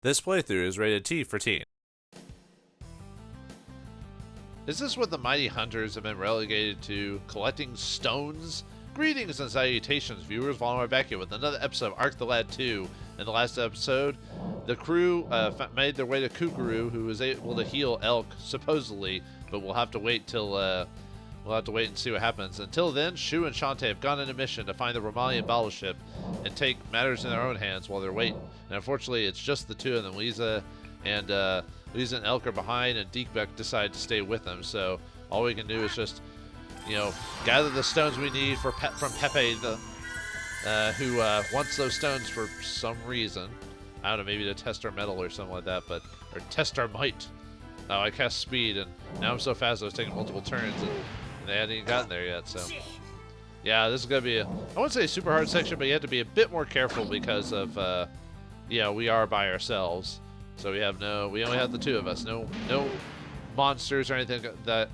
This playthrough is rated T for teen. Is this what the mighty hunters have been relegated to, collecting stones? Greetings and salutations, viewers. Following back here with another episode of Arc the Lad 2. In the last episode, the crew made their way to Kukuru, who was able to heal Elk, supposedly, but we'll have to wait till we'll have to wait and see what happens. Until then, Shu and Shantae have gone on a mission to find the Romalian battleship and take matters in their own hands while they're waiting. And unfortunately, it's just the two of them. Lisa and Elk are behind, and Deekbeck decided to stay with them. So all we can do is just, gather the stones we need from Pepe, who wants those stones for some reason. I don't know, maybe to test our metal or something like that, or test our might. Oh, I cast speed, and now I'm so fast I was taking multiple turns, and they hadn't even gotten there yet, so. Yeah, this is going to be I wouldn't say a super hard section, but you have to be a bit more careful because of, we are by ourselves. So we only have the two of us. No monsters or anything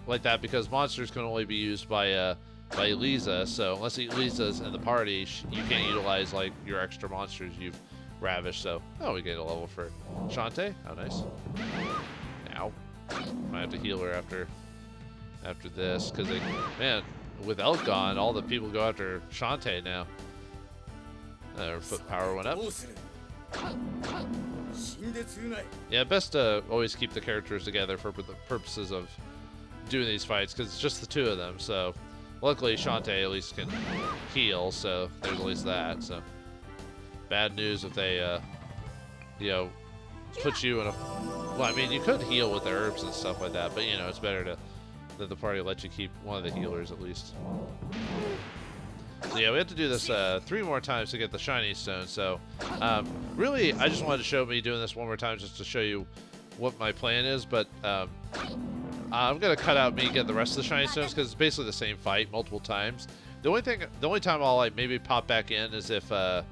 like that, because monsters can only be used by Lisa. So unless Lisa's in the party, you can't utilize like your extra monsters you've ravished. So we get a level for Shantae. How nice. Ow. Might have to heal her after this, because with Elk gone, all the people go after Shantae now. Her foot power went up. Yeah, best to always keep the characters together for the purposes of doing these fights, because it's just the two of them. So luckily Shantae at least can heal, so there's at least that. So bad news if they put you in a, well, I mean, you could heal with the herbs and stuff like that, but it's better that the party let you keep one of the healers at least. So yeah, we have to do this 3 more times to get the shiny stone. So really, I just wanted to show me doing this one more time just to show you what my plan is. But I'm gonna cut out me getting the rest of the shiny stones, because it's basically the same fight multiple times. The only time I'll like maybe pop back in is if or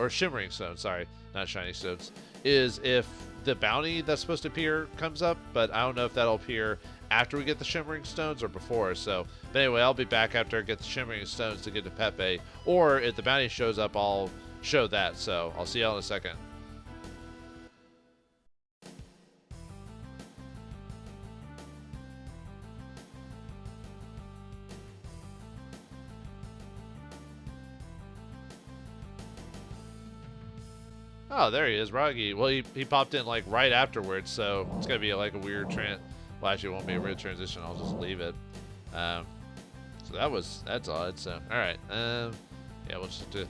shimmering stones. Sorry, not shiny stones. Is if the bounty that's supposed to appear comes up, but I don't know if that'll appear after we get the shimmering stones or before. So, but anyway, I'll be back after I get the shimmering stones to get to Pepe, or if the bounty shows up, I'll show that. So I'll see y'all in a second. Oh, there he is, Ragi. Well, he popped in like right afterwards, so it's gonna be like a weird well, actually, it won't be a weird transition. I'll just leave it. So that's odd. So all right. Yeah, we'll just do.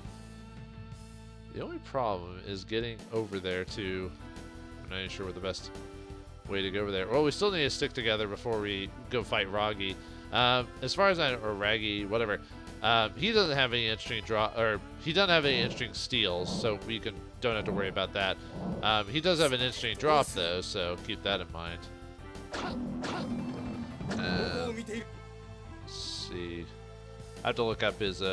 The only problem is getting over there to. I'm not even sure what the best way to go over there. Well, we still need to stick together before we go fight Ragi. As far as or Ragi, whatever. He doesn't have any interesting he doesn't have any interesting steals, so we don't have to worry about that. He does have an interesting drop though, so keep that in mind. Let's see. I have to look up his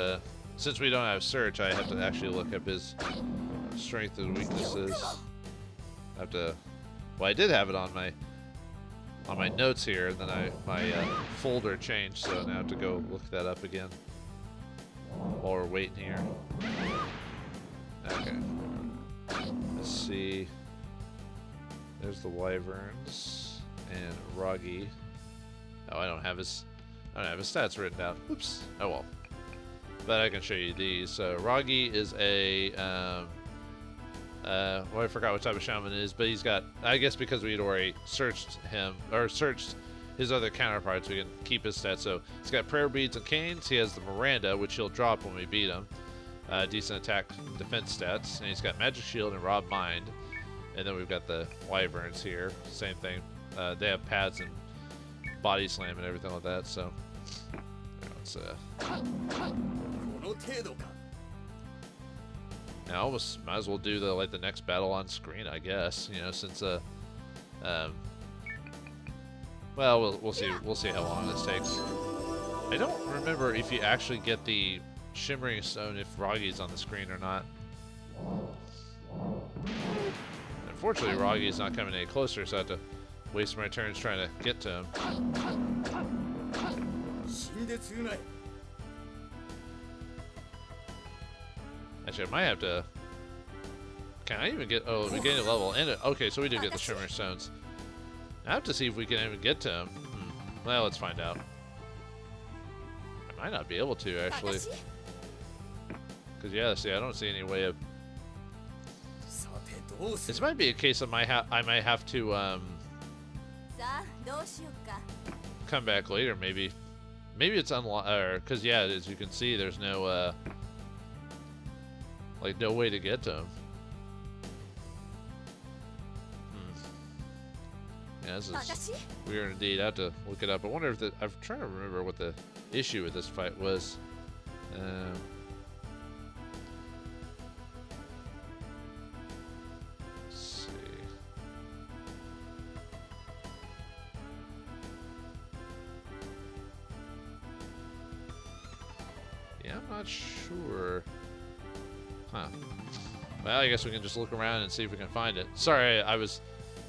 since we don't have search, I have to actually look up his strengths and weaknesses. I have to. Well, I did have it on my notes here, and then my folder changed, so now I have to go look that up again while we're waiting here. Okay. Let's see. There's the wyverns and Ragi. Oh, I don't have his stats written down. Oops. Oh well. But I can show you these. So Ragi is a well, I forgot what type of shaman it is, but he's got, I guess because we'd already searched him, or searched his other counterparts, we can keep his stats. So he's got prayer beads and canes. He has the Miranda, which he'll drop when we beat him. Decent attack defense stats. And he's got magic shield and rob mind. And then we've got the wyverns here. Same thing. They have pads and body slam and everything like that. So let's now, almost might as well do the next battle on screen, I guess. Since well, we'll see. We'll see how long this takes. I don't remember if you actually get the shimmering stone if Ragi's on the screen or not. Unfortunately, Ragi's not coming any closer, so I have to waste my turns trying to get to him. Actually, I might have to Can I even get... Oh, we gained a level. And okay, so we do get the Shimmering Stones. I have to see if we can even get to him. Well, let's find out. I might not be able to, actually. Because, yeah, see, I don't see any way of... This might be a case of I might have to come back later, maybe. Maybe it's unlocked, because, yeah, as you can see, there's no, like, no way to get to him. Yeah, this is weird indeed. I have to look it up. I wonder if I'm trying to remember what the issue with this fight was. Let's see. Yeah, I'm not sure. Huh. Well, I guess we can just look around and see if we can find it. Sorry, I was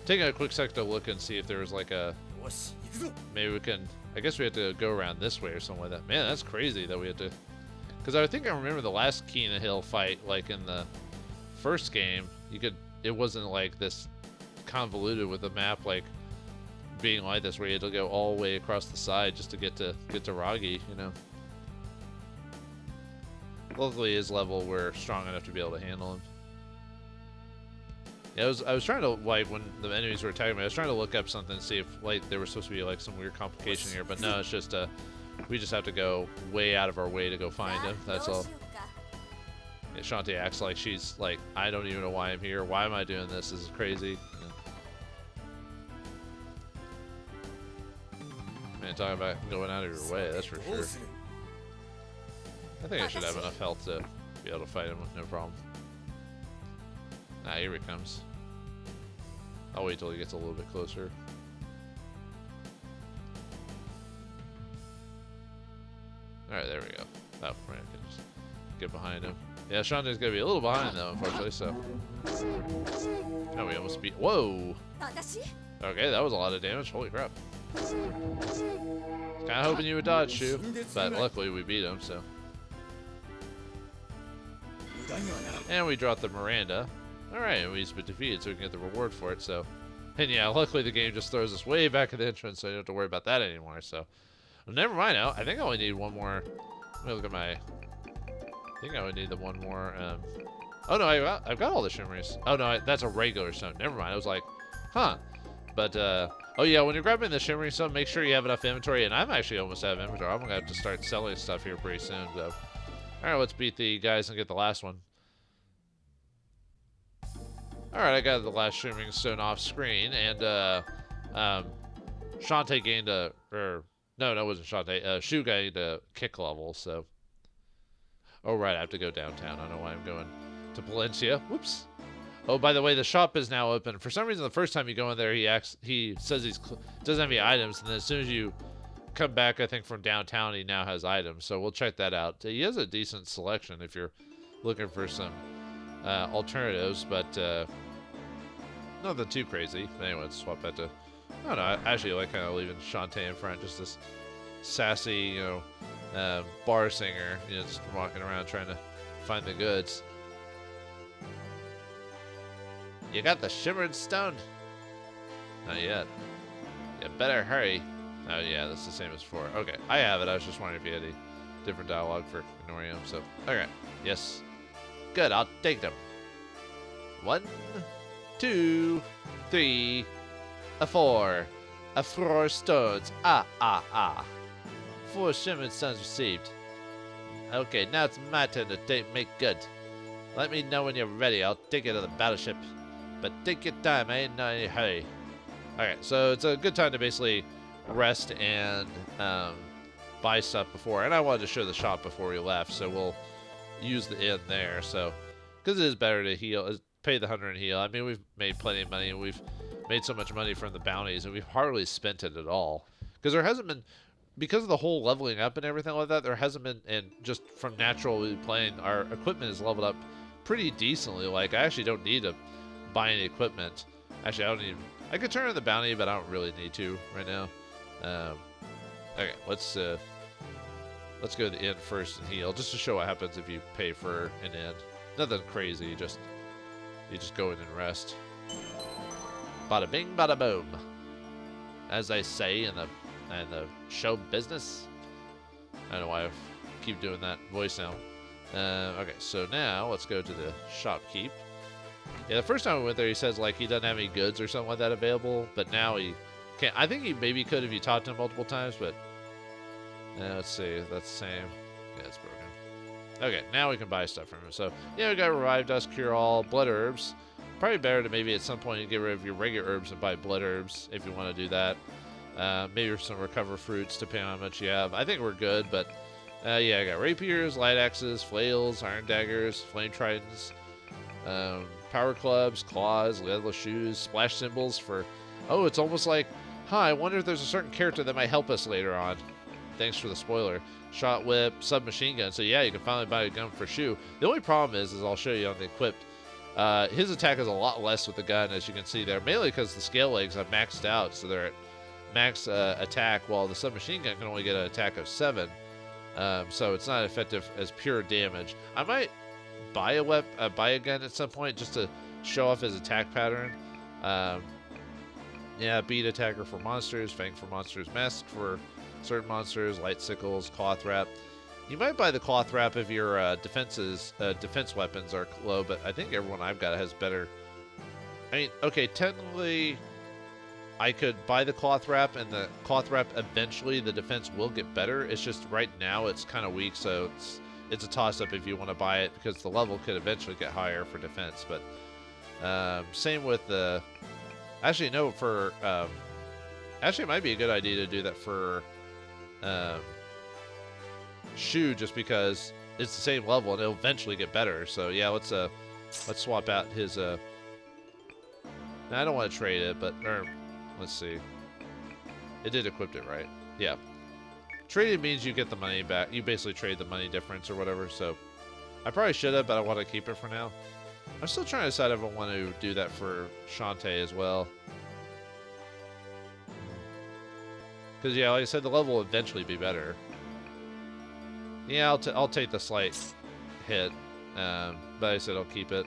taking a quick sec to look and see if there was like a... Maybe we can... I guess we have to go around this way or something like that. Man, that's crazy that we had to... Because I think I remember the last Key in the Hill fight, like in the first game, you could... It wasn't like this convoluted with the map like being like this, where you had to go all the way across the side just to get to Ragi, you know. Luckily, his level, we're strong enough to be able to handle him. Yeah, I was trying to, like, when the enemies were attacking me, I was trying to look up something, see if, like, there was supposed to be, like, some weird complication here, but no, it's just, we just have to go way out of our way to go find him, that's all. Yeah, Shantae acts like she's, like, I don't even know why I'm here, why am I doing this, this is crazy. Yeah. Man, talking about going out of your way, that's for sure. I think I should have enough health to be able to fight him with no problem. Ah, here he comes. I'll wait till he gets a little bit closer. Alright, there we go. Oh, right, I can just get behind him. Yeah, Shantae's gonna be a little behind though, unfortunately, so. Oh, we almost beat. Whoa! Okay, that was a lot of damage. Holy crap. Kinda hoping you would dodge, Shu. But luckily we beat him, so. And we dropped the Miranda. Alright, and we've been defeated, so we can get the reward for it, so. And yeah, luckily the game just throws us way back at the entrance, so you don't have to worry about that anymore, so. Well, never mind now. I think I only need one more. Let me look at my. I think I only need the one more. Oh no, I've got all the shimmeries. Oh no, that's a regular stone. Never mind. I was like, huh. But, oh yeah, when you're grabbing the shimmery stone, make sure you have enough inventory, and I'm actually almost out of inventory. I'm gonna have to start selling stuff here pretty soon, so. Alright, let's beat the guys and get the last one. Alright, I got the last shimmering stone off screen, and Shantae gained a, no, it wasn't Shantae, Shu gained a kick level, so. Oh right, I have to go downtown. I don't know why I'm going to Valencia. Whoops. Oh, by the way, the shop is now open. For some reason, the first time you go in there, he says he doesn't have any items, and then as soon as you come back, I think from downtown, he now has items. So we'll check that out. He has a decent selection if you're looking for some alternatives, but nothing too crazy. But anyway, let's swap that to. I don't know. I actually like kind of leaving Shantae in front, just this sassy, you know, bar singer, you know, just walking around trying to find the goods. You got the shimmering stone? Not yet. You better hurry. Oh yeah, that's the same as before. Okay, I have it. I was just wondering if you had a different dialogue for Norium. So, okay, yes, good. I'll take them. 1, 2, 3, 4. 4 stones. 4 shimmering stones received. Okay, now it's my turn to make good. Let me know when you're ready. I'll take you to the battleship. But take your time. I ain't in any hurry. Okay, so it's a good time to basically rest and buy stuff before. And I wanted to show the shop before we left, so we'll use the inn there. So, because it is better to heal, pay the 100 and heal. I mean, we've made plenty of money, and we've made so much money from the bounties, and we've hardly spent it at all. Because there hasn't been, because of the whole leveling up and everything like that, there hasn't been, and just from naturally playing, our equipment is leveled up pretty decently. Like, I actually don't need to buy any equipment. Actually, I don't need. I could turn on the bounty, but I don't really need to right now. Okay, let's go to the inn first and heal, just to show what happens if you pay for an inn. Nothing crazy, just You just go in and rest. Bada bing, bada boom. As they say in the show business. I don't know why I keep doing that voice now. Okay, so now let's go to the shopkeep. Yeah, the first time we went there, he says like he doesn't have any goods or something like that available, but now he can't. I think he maybe could if you talked to him multiple times, but let's see, that's the same. Yeah, it's broken. Okay, now we can buy stuff from him. So yeah, we got Revive Dust, Cure All, Blood Herbs. Probably better to maybe at some point you get rid of your regular herbs and buy Blood Herbs if you want to do that. Maybe some Recover Fruits depending on how much you have. I think we're good, but yeah, I got Rapiers, Light Axes, Flails, Iron Daggers, Flame Tridents, Power Clubs, Claws, Leatherless Shoes, Splash Symbols for... Oh, it's almost like, I wonder if there's a certain character that might help us later on. Thanks for the spoiler. Shot Whip, Submachine Gun. So yeah, you can finally buy a gun for Shu. The only problem is I'll show you on the equipped. His attack is a lot less with the gun, as you can see there. Mainly because the scale legs are maxed out, so they're at max attack, while the Submachine Gun can only get an attack of 7. So it's not effective as pure damage. I might buy a gun at some point just to show off his attack pattern. Yeah, Beat Attacker for monsters, Fang for monsters, Mask for certain monsters, Light Sickles, Cloth Wrap. You might buy the Cloth Wrap if your defense weapons are low, but I think everyone I've got has better. I mean, okay, technically, I could buy the Cloth Wrap, and the Cloth Wrap eventually the defense will get better. It's just right now it's kind of weak, so it's a toss-up if you want to buy it, because the level could eventually get higher for defense. But same with the... Actually, no, for... actually, it might be a good idea to do that for Shu, just because it's the same level and it'll eventually get better. So yeah, let's swap out his... Now, I don't want to trade it, but... let's see. It did equip it, right? Yeah. Trading means you get the money back. You basically trade the money difference or whatever, so... I probably should have, but I want to keep it for now. I'm still trying to decide if I want to do that for Shantae as well. Because, yeah, like I said, the level will eventually be better. Yeah, I'll take the slight hit. But I said I'll keep it.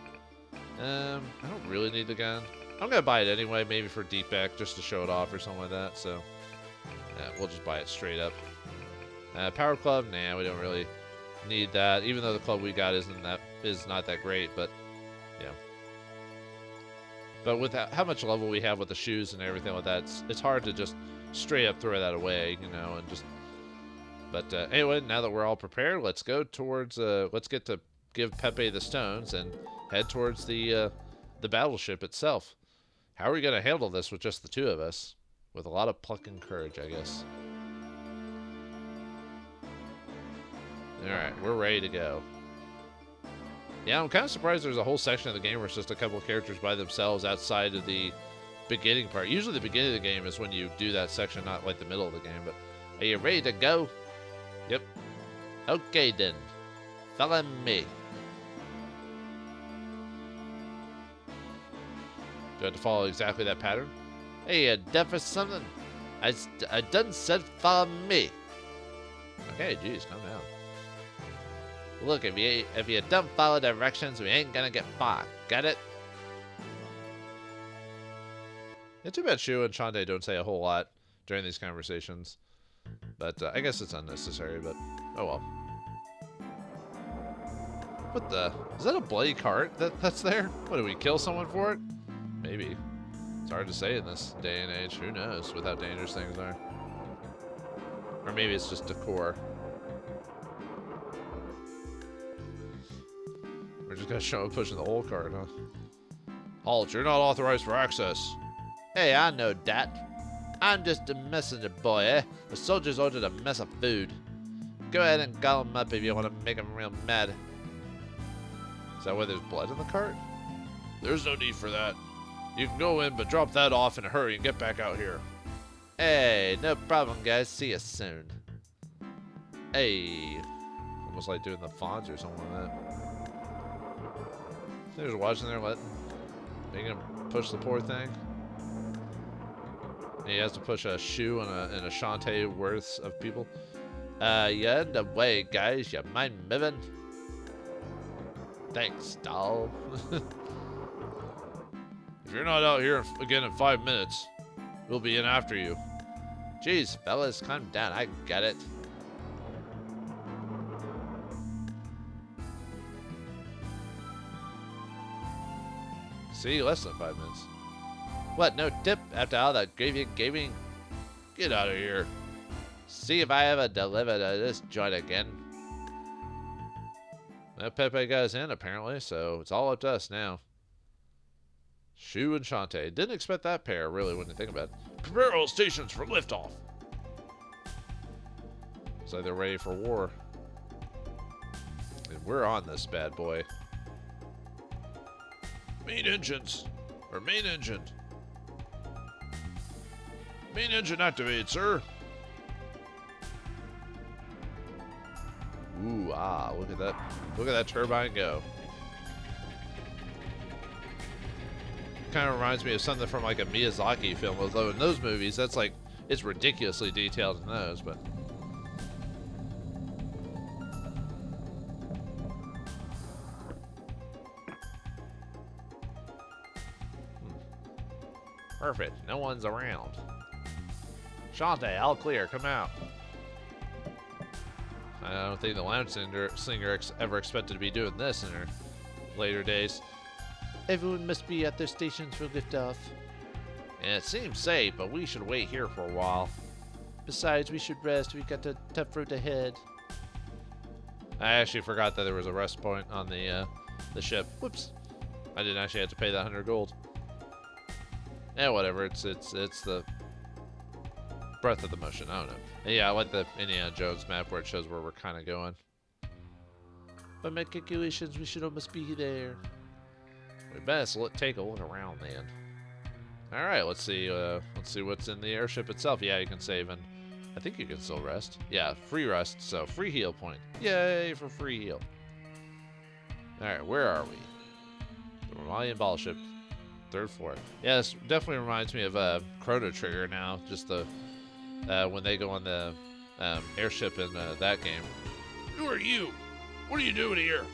I don't really need the gun. I'm going to buy it anyway, maybe for Deepback, just to show it off or something like that. So, we'll just buy it straight up. Power Club, nah, we don't really need that. Even though the club we got is not that great, but yeah. But with how much level we have with the shoes and everything like that, it's hard to just straight up throw that away, you know, and just... But anyway, now that we're all prepared, let's go towards, let's get to give Pepe the stones and head towards the battleship itself. How are we going to handle this with just the two of us? With a lot of pluck and courage, I guess. Alright, we're ready to go. Yeah, I'm kind of surprised there's a whole section of the game where it's just a couple of characters by themselves outside of the beginning part. Usually the beginning of the game is when you do that section, not like the middle of the game. But are you ready to go? Yep. Okay then. Follow me. Do I have to follow exactly that pattern? Hey, you deaf or something? I done said follow me. Okay, geez, calm down. Look, if you don't follow directions, we ain't gonna get far. Get it? Yeah, too bad Shu and Shantae don't say a whole lot during these conversations. But I guess it's unnecessary, but oh well. What the? Is that a bloody cart that's there? What, did we kill someone for it? Maybe. It's hard to say in this day and age. Who knows with how dangerous things are. Or maybe it's just decor. We're just gonna show him pushing the old cart, huh? Halt, you're not authorized for access. Hey, I know that. I'm just a messenger boy, eh? The soldiers ordered a mess of food. Go ahead and gobble them up if you want to make them real mad. Is that why there's blood in the cart? There's no need for that. You can go in, but drop that off in a hurry and get back out here. Hey, no problem, guys. See you soon. Hey. Almost like doing the Fonz or something like that. They're just watching there, making him push the poor thing. And he has to push a Shu and a Shantae worth of people. Yeah, in the way, guys. You mind moving? Thanks, doll. If you're not out here again in 5 minutes, we'll be in after you. Jeez, fellas, calm down. I get it. See, less than 5 minutes. What, no tip after all that gravy and gaming? Get out of here. See if I ever deliver to this joint again. Well, Pepe got us in, apparently, so it's all up to us now. Shu and Shantae. Didn't expect that pair, really, when you think about it. Prepare all stations for liftoff. So they're ready for war. And we're on this bad boy. Main engines. Or main engine. Main engine activated, sir. Ooh, ah, look at that. Look at that turbine go. Kind of reminds me of something from like a Miyazaki film, although in those movies, that's like, it's ridiculously detailed in those, but. Perfect, no one's around. Shantae, all clear, come out. I don't think the Lounge Singer ever expected to be doing this in her later days. Everyone must be at their stations for liftoff. And it seems safe, but we should wait here for a while. Besides, we should rest. We've got a tough road ahead. I actually forgot that there was a rest point on the ship. Whoops. I didn't actually have to pay that 100 gold. Yeah, whatever. It's the breath of the motion. I don't know. Yeah, I like the Indiana Jones map where it shows where we're kind of going. By my calculations, we should almost be there. We best take a look around, then. All right, let's see what's in the airship itself. Yeah, you can save, and I think you can still rest. Yeah, free rest, so free heal point. Yay for free heal. All right, where are we? The Romalian battleship, 3rd floor. Yeah, this definitely reminds me of Chrono Trigger now. Just the when they go on the airship in that game. Who are you? What are you doing here?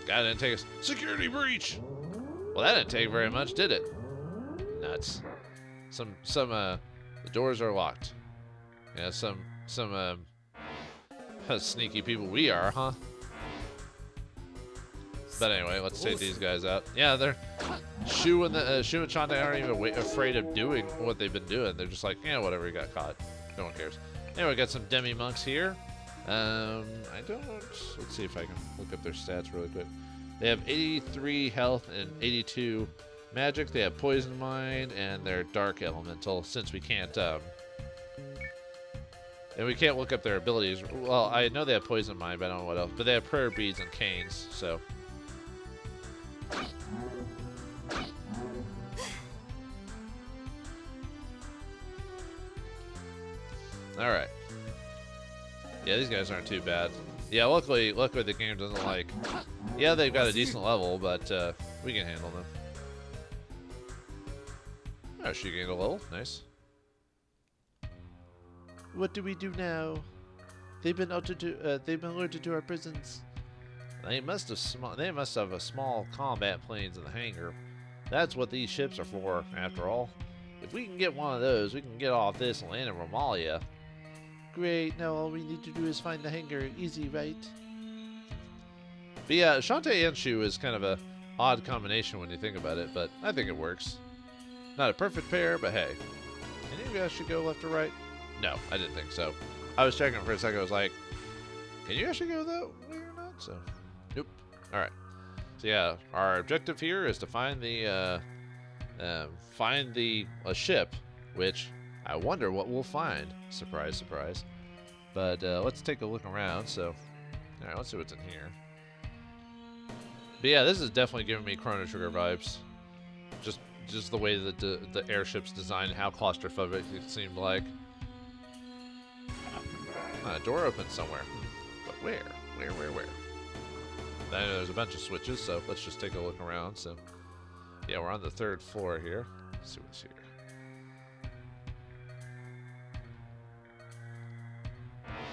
God, didn't take a security breach. Well, that didn't take very much, did it? Nuts. The doors are locked. Yeah, some sneaky people we are, huh? But anyway, let's take these guys out. Yeah, they're Shu and Shantae aren't even afraid of doing what they've been doing. They're just like, yeah, whatever, you got caught. No one cares. Anyway, we got some demi monks here. Let's see if I can look up their stats really quick. They have 83 health and 82 magic. They have poison mine and they're dark elemental. Since we can't, and we can't look up their abilities. Well, I know they have poison mine, but I don't know what else. But they have prayer beads and canes. So. All right. Yeah, these guys aren't too bad. Yeah, luckily the game doesn't like. Yeah, they've got a decent level, but we can handle them. Oh, she gained a level. Nice. What do we do now? They've been alerted to our prisons. They must have a small combat planes in the hangar. That's what these ships are for, after all. If we can get one of those, we can get off this and land in Romalia. Great, now all we need to do is find the hangar. Easy, right? But yeah, Shantae and Shu is kind of a odd combination when you think about it, but I think it works. Not a perfect pair, but hey. Any of you guys should go left or right? No, I didn't think so. I was checking for a second, I was like, can you actually go that way or not? So, nope. Alright. So yeah, our objective here is to find a ship, which I wonder what we'll find. Surprise, surprise. But let's take a look around. So, all right, let's see what's in here. But yeah, this is definitely giving me Chrono Trigger vibes. Just the way that the airship's designed, how claustrophobic it seemed like. A door opens somewhere. But where? Where? I know there's a bunch of switches, so let's just take a look around. So, yeah, we're on the 3rd floor here. Let's see what's here.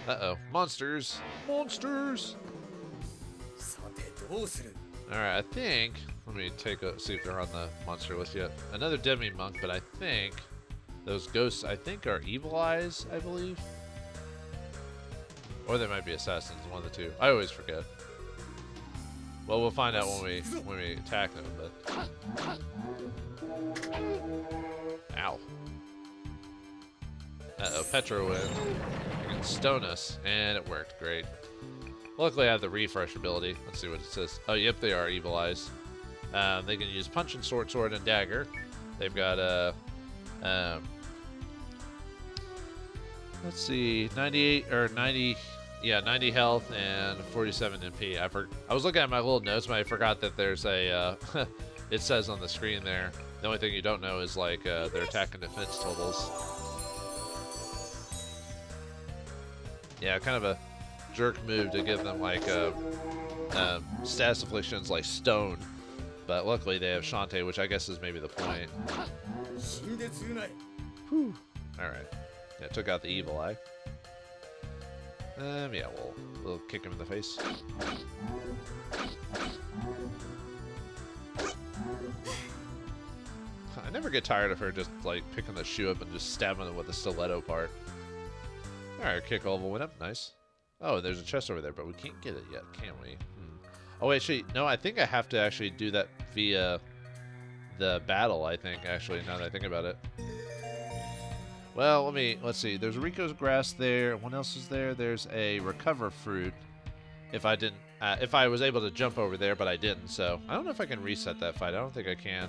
Uh-oh. Monsters! Monsters! Alright, I think Let me see if they're on the monster list yet. Another Demi Monk, but I think those ghosts, I think, are Evil Eyes, I believe. Or they might be assassins, one of the two. I always forget. Well, we'll find out when we attack them, but... Ow. Uh-oh, Petro went. You can stone us, and it worked. Great. Luckily, I have the refresh ability. Let's see what it says. Oh, yep, they are Evil Eyes. They can use Punch and Sword, and Dagger. They've got let's see, 98 or 90, yeah, 90 health and 47 MP. I was looking at my little notes, but I forgot that there's a. It says on the screen there. The only thing you don't know is like their attack and defense totals. Yeah, kind of a jerk move to give them like status afflictions like stone, but luckily they have Shantae, which I guess is maybe the point. Whew. All right, yeah, took out the Evil Eye. Yeah, we'll kick him in the face. I never get tired of her just like picking the shoe up and just stabbing it with the stiletto part. All right, kick level went up, nice. Oh, there's a chest over there, but we can't get it yet, can we? Oh, wait, actually, no, I think I have to actually do that via the battle, I think, actually, now that I think about it. Well, let's see. There's Rico's grass there. What else is there? There's a recover fruit. If I was able to jump over there, but I didn't, so I don't know if I can reset that fight. I don't think I can.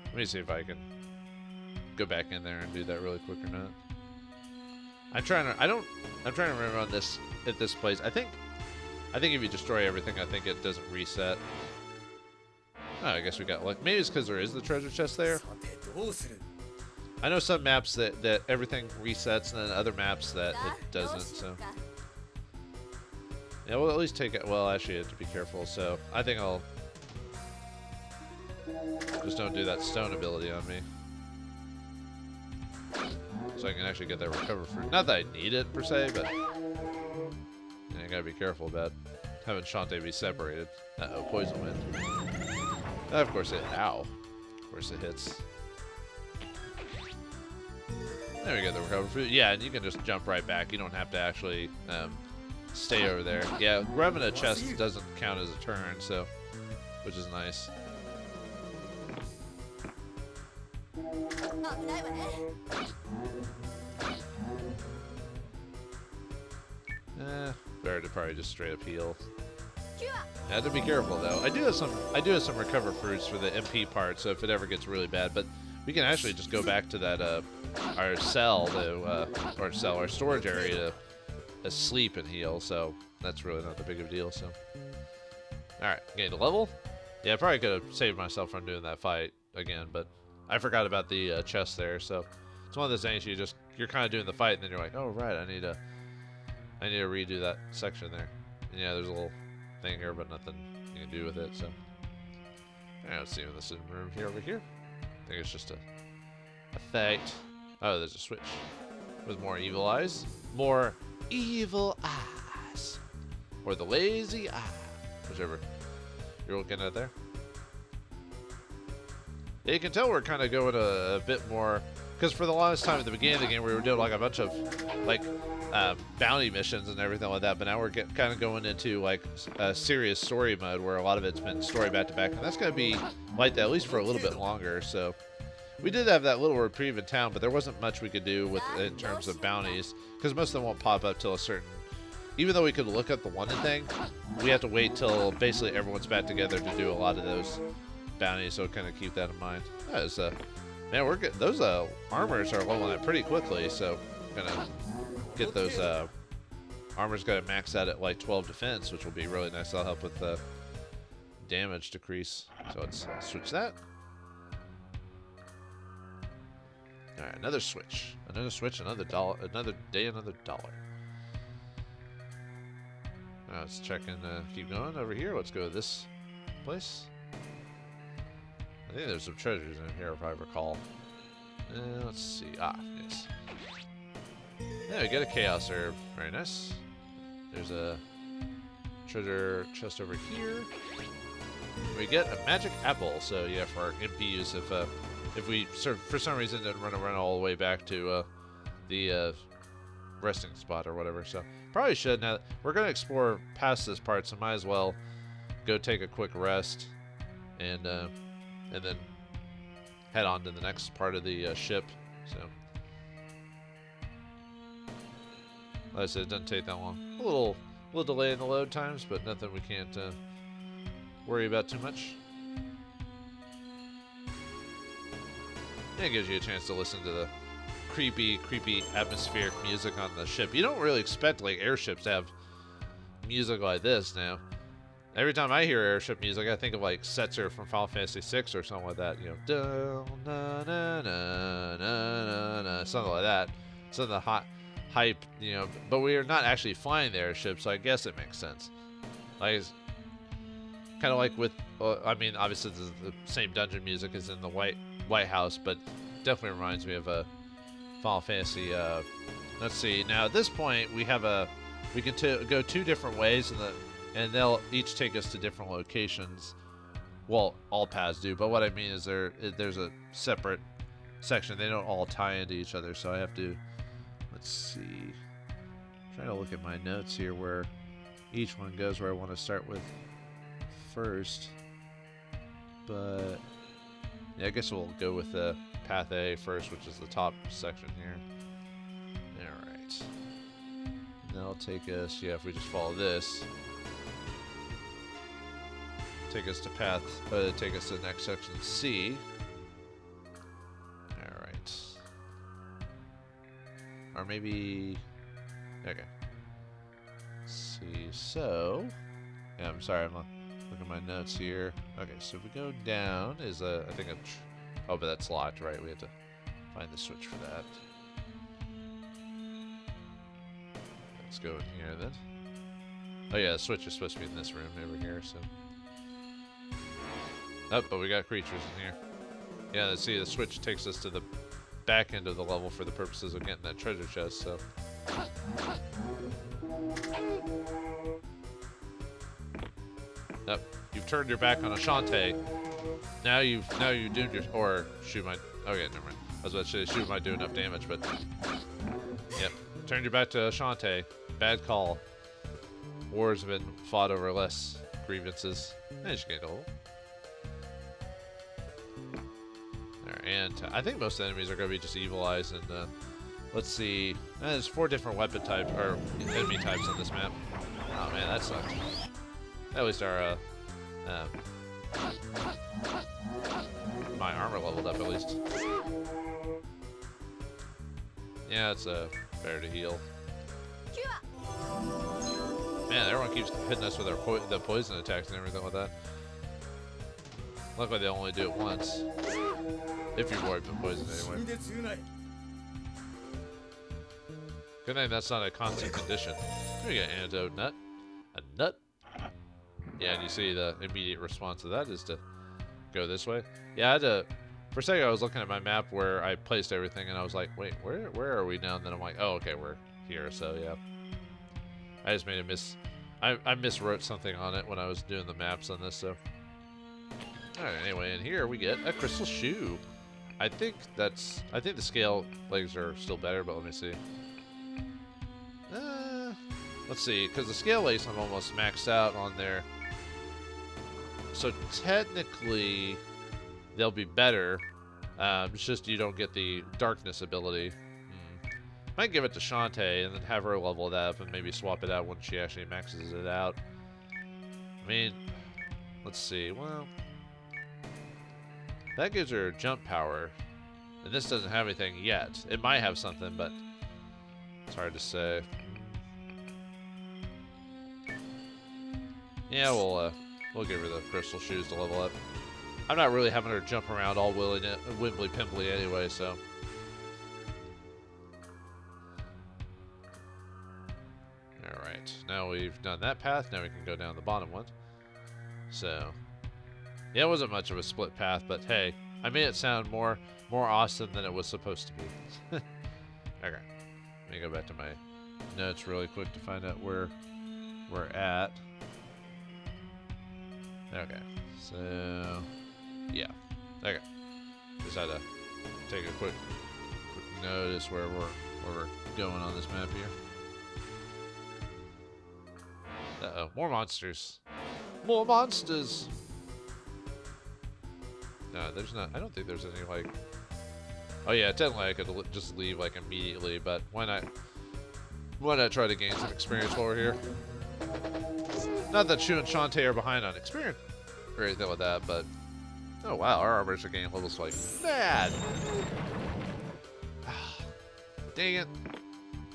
Let me see if I can go back in there and do that really quick or not. I'm trying to remember on this at this place. I think if you destroy everything, I think it doesn't reset. Oh, I guess we got luck. Maybe it's because there is the treasure chest there. I know some maps that everything resets, and then other maps that it doesn't. So yeah, we'll at least take it. Well, actually, I have to be careful. So I think I'll just don't do that stone ability on me. So I can actually get that recover fruit. Not that I need it, per se, but yeah, I gotta be careful about having Shantae be separated. Uh-oh, poison wind. Of course it, ow. Of course it hits. There we go, the recover fruit. Yeah, and you can just jump right back. You don't have to actually stay over there. Yeah, grabbing a chest doesn't count as a turn, so, which is nice. Better to probably just straight up heal. I have to be careful though. I do have some recover fruits for the MP part, so if it ever gets really bad, but we can actually just go back to that our storage area to sleep and heal. So that's really not that big of a deal. So all right, gained a level. Yeah, I probably could have saved myself from doing that fight again, but I forgot about the chest there. So it's one of those things you're kind of doing the fight, and then you're like, oh right, I need to redo that section there. And yeah, there's a little thing here, but nothing you can do with it. So alright, let's see in this room here over here. I think it's just a effect. Oh, there's a switch with more evil eyes. More evil eyes, or the lazy eye, whichever you're looking at there. Yeah, you can tell we're kind of going a bit more, because for the longest time at the beginning of the game we were doing like a bunch of like bounty missions and everything like that, but now we're kind of going into like a serious story mode where a lot of it's been story back to back, and that's going to be like that at least for a little bit longer. So we did have that little reprieve in town, but there wasn't much we could do in terms of bounties, because most of them won't pop up till a certain, even though we could look at the wanted thing, we have to wait till basically everyone's back together to do a lot of those bounties, so kind of keep that in mind. Man, we're getting those armors are leveling up pretty quickly, so gonna get those armors got to max out at like 12 defense, which will be really nice. That'll help with the damage decrease. So let's switch that. All right, another switch, another dollar, another day, another dollar. Now let's check and keep going over here. Let's go to this place. I think there's some treasures in here if I recall. Let's see. Ah, yes. Yeah, we get a chaos herb. Very nice. There's a treasure chest over here. We get a magic apple. So yeah, for our MP use, if we for some reason didn't run around all the way back to the resting spot or whatever. So probably should. Now we're gonna explore past this part, so might as well go take a quick rest and then head on to the next part of the ship. So like I said, it doesn't take that long. A little delay in the load times, but nothing we can't worry about too much. And it gives you a chance to listen to the creepy atmospheric music on the ship. You don't really expect like airships to have music like this now. Every time I hear airship music, I think of like Setzer from Final Fantasy VI or something like that. You know, na na na na na, something like that. Something the hot hype, you know. But we are not actually flying the airship, so I guess it makes sense. Like, kind of like with, I mean, obviously the same dungeon music as in the White House, but definitely reminds me of a Final Fantasy. Let's see. Now at this point, we can go two different ways, and they'll each take us to different locations. Well, all paths do, but what I mean is there's a separate section. They don't all tie into each other, so I have to. Let's see. I'm trying to look at my notes here where each one goes where I want to start with first. But yeah, I guess we'll go with the path A first, which is the top section here. All right. And that'll take us. Yeah, if we just follow this. Take us to take us to the next section, C. All right. Or maybe, okay. Let's see, so, yeah, I'm sorry, I'm looking at my notes here. Okay, so if we go down, is I think oh, but that's locked, right? We have to find the switch for that. Let's go in here then. Oh yeah, the switch is supposed to be in this room over here, so. Oh, but we got creatures in here. Yeah, let's see, the switch takes us to the back end of the level for the purposes of getting that treasure chest, so. Oh, you've turned your back on Ashante. Now you doomed your, or shoot might, okay, never mind. I was about to say shoot might do enough damage, but. Yep, turned your back to Ashante. Bad call. Wars have been fought over less grievances. I just gained a hole. And I think most enemies are going to be just evil eyes. And let's see. There's 4 different weapon types, or enemy types on this map. Oh man, that sucks. At least our my armor leveled up at least. Yeah, it's better to heal. Man, everyone keeps hitting us with the poison attacks and everything like that. Luckily, they only do it once. If you've already been poisoned anyway. Good thing that's not a constant condition. We get an antidote nut. A nut? Yeah, and you see the immediate response to that is to go this way. Yeah, I had to. For a second, I was looking at my map where I placed everything, and I was like, wait, where are we now? And then I'm like, oh, okay, we're here, so yeah. I just made a I miswrote something on it when I was doing the maps on this, so. Alright, anyway, and here we get a crystal shoe. I think the scale legs are still better, but let me see. Let's see, because the scale legs I'm almost maxed out on there. So technically, they'll be better. It's just you don't get the darkness ability. Might give it to Shantae and then have her level that up and maybe swap it out when she actually maxes it out. I mean, let's see. Well, that gives her jump power, and this doesn't have anything yet. It might have something, but it's hard to say. Yeah, we'll give her the crystal shoes to level up. I'm not really having her jump around all wibbly pimply anyway, so. Alright, now we've done that path, now we can go down the bottom one. So, yeah, it wasn't much of a split path, but hey, I made it sound more awesome than it was supposed to be. Okay, let me go back to my notes really quick to find out where we're at. Okay, So, yeah. Okay. Just had to take a quick notice where we're going on this map here. Uh-oh, more monsters. More monsters! No, there's not. I don't think there's any, like... Oh yeah, technically I could just leave, like, immediately, but why not? Why not try to gain some experience while we're here? Not that Shu and Shantae are behind on experience or anything like that, but... Oh wow, our armors are gaining levels like mad! Dang it.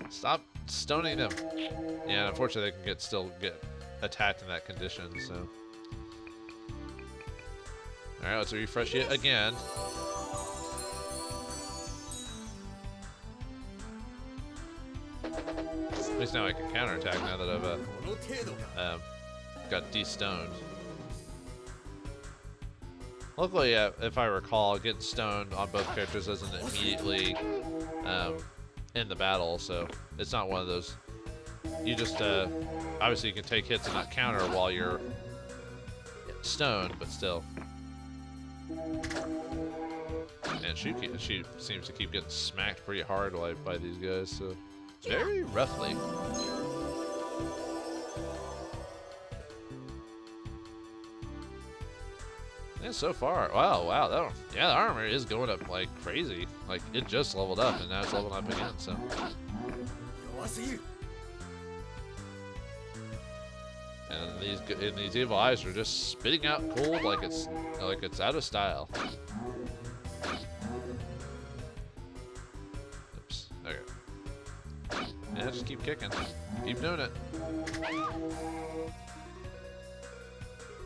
Stop stoning them. Yeah, unfortunately they can still get attacked in that condition, so... Alright, let's refresh it again. At least now I can counterattack now that I've got de-stoned. Luckily, if I recall, getting stoned on both characters isn't immediately in the battle, so it's not one of those. You just obviously you can take hits and not counter while you're stoned, but still. And she seems to keep getting smacked pretty hard by these guys, so very roughly. And so far, wow, the armor is going up like crazy. Like it just leveled up, and now it's leveling up again. So. And these evil eyes are just spitting out gold like it's out of style. Oops. Okay. Yeah, just keep kicking. Keep doing it.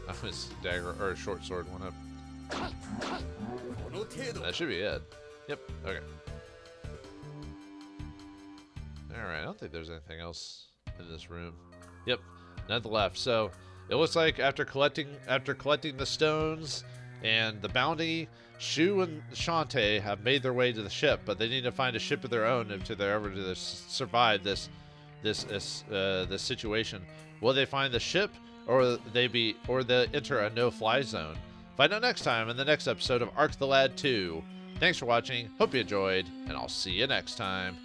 Oh, his dagger or short sword went up. That should be it. Yep. Okay. All right. I don't think there's anything else in this room. Yep. Nothing left. So it looks like after collecting the stones and the bounty, Shu and Shantae have made their way to the ship, but they need to find a ship of their own if they're ever to survive this situation. Will they find the ship, or they enter a no-fly zone? Find out next time in the next episode of Arc the Lad 2. Thanks for watching. Hope you enjoyed, and I'll see you next time.